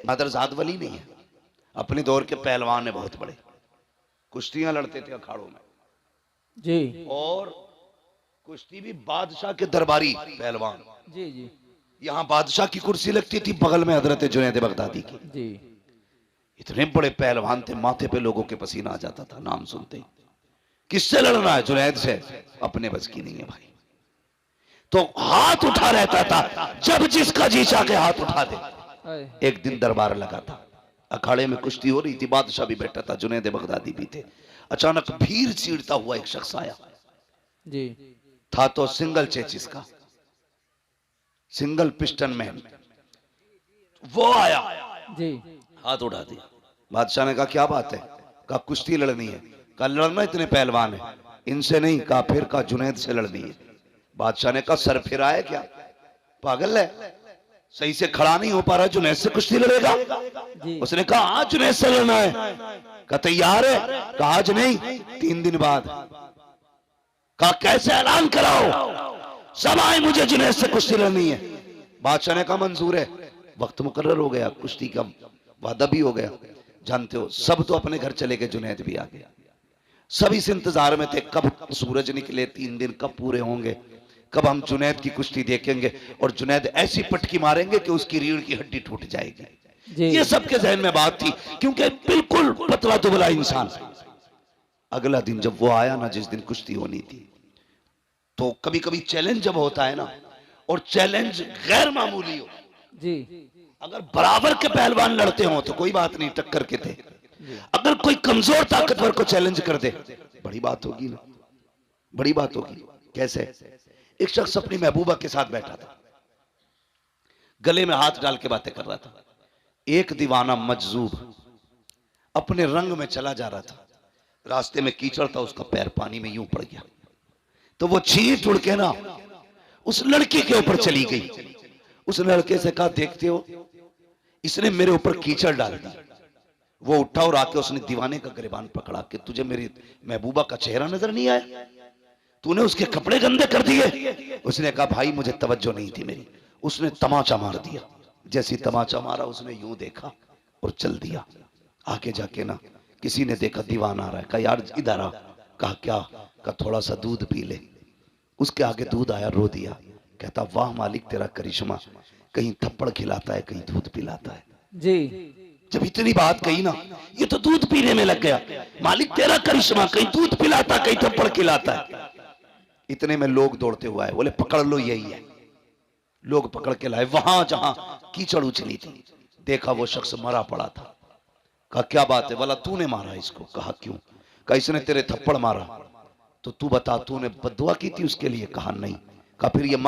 मदरजाद वली नहीं है, अपने दौर के पहलवान है बहुत बड़े, कुश्तियां लड़ते थे अखाड़ों में जी। और कुश्ती भी बादशाह के दरबारी पहलवान। जी जी यहाँ बादशाह की कुर्सी लगती थी, बगल में हजरत जुनैद बगदादी की। जी। इतने बड़े पहलवान थे, माथे पे लोगों के पसीना आ जाता था नाम सुनते ही। किससे लड़ना है? जुनैद से। अपने बस की नहीं है भाई, तो हाथ उठा रहता था, जब जिसका जी चाह के हाथ उठा दे। एक दिन दरबार लगा था, अखाड़े में कुश्ती हो रही थी, बादशाह भी बैठा था, जुनैद बगदादी भी थे। अचानक भीड़ चीरता हुआ एक शख्स आया जी। था, तो सिंगल चेचिस का, सिंगल पिस्टन मैन वो आया, जी। हाथ उठा दिया। बादशाह ने कहा क्या बात है? कहा कुश्ती लड़नी है। कहा लड़ना, इतने पहलवान है, इनसे नहीं। कहा फिर? कहा जुनैद से लड़नी है। बादशाह ने कहा सर फिर आए क्या, पागल है, सही से खड़ा नहीं हो पा रहा, जुनैद से कुश्ती लड़ेगा? उसने कहा आज जुनैद से लड़ना है। कहा तैयार है? कहा आज नहीं, 3 दिन बाद। कहा कैसे? ऐलान कराओ, सब आए, मुझे जुनैद से कुश्ती लड़नी है। बादशाह ने कहा मंजूर है। वक्त मुकर्रर हो गया, कुश्ती का वादा भी हो गया। जानते हो, सब तो अपने घर चले गए, जुनैद भी आ गया। सब इस इंतजार में थे कब सूरज निकले, 3 दिन कब पूरे होंगे, कब हम जुनैद की कुश्ती देखेंगे और जुनैद ऐसी पटकी मारेंगे कि उसकी रीढ़ की हड्डी टूट जाएगी। ये सबके जहन में बात थी, क्योंकि बिल्कुल पतला दुबला इंसान। अगला दिन जब वो आया ना, जिस दिन कुश्ती होनी थी, तो कभी कभी चैलेंज जब होता है ना, और चैलेंज गैर मामूली हो जी, अगर बराबर के पहलवान लड़ते हो तो कोई बात नहीं, टक्कर के थे। अगर कोई कमजोर ताकतवर को चैलेंज कर दे, बड़ी बात होगी ना, बड़ी बात होगी। कैसे? एक शख्स अपनी महबूबा के साथ बैठा था, गले में हाथ डाल के बातें कर रहा था। एक दीवाना मजजूब अपने रंग में चला जा रहा था, रास्ते में कीचड़ था, उसका पैर पानी में यूं पड़ गया, तो वो छींट उड़ के ना उस लड़की के ऊपर चली गई। उस लड़के से कहा देखते हो, इसने मेरे ऊपर कीचड़ डाल दी। वो उठा और आके उसने दीवाने का गिरबान पकड़ा कि तुझे मेरी महबूबा का चेहरा नजर नहीं आया, तूने उसके कपड़े गंदे कर दिए। उसने कहा भाई मुझे तवज्जो नहीं थी मेरी। उसने तमाचा मार दिया, जैसी तमाचा मारा उसने यूं देखा और चल दिया। आगे जाके ना किसी ने देखा दीवाना आ रहा है, कहा यार इधर आ। कहा क्या? कहा थोड़ा सा दूध पी ले। उसके आगे दूध आया, रो दिया। कहता वाह मालिक तेरा करिश्मा, कहीं थप्पड़ खिलाता है कहीं दूध पिलाता है। जी। जब इतनी बात कही ना, ये तो दूध पीने में लग गया। मालिक तेरा करिश्मा, कहीं दूध पिलाता कहीं थप्पड़ खिलाता है। इतने में लोग दौड़ते हुए आए, बोले पकड़ लो यही है। लोग पकड़ के लाए, वहां जहां कीचड़ उछली थी, देखा वो शख्स मरा पड़ा था। कहा क्या बात है? बोला तूने मारा इसको। कहा क्यों? कहा इसने तेरे थप्पड़ मारा, तो तू बता तूने बद्दुआ की थी उसके लिए? कहा नहीं। कहा फिर ये मरा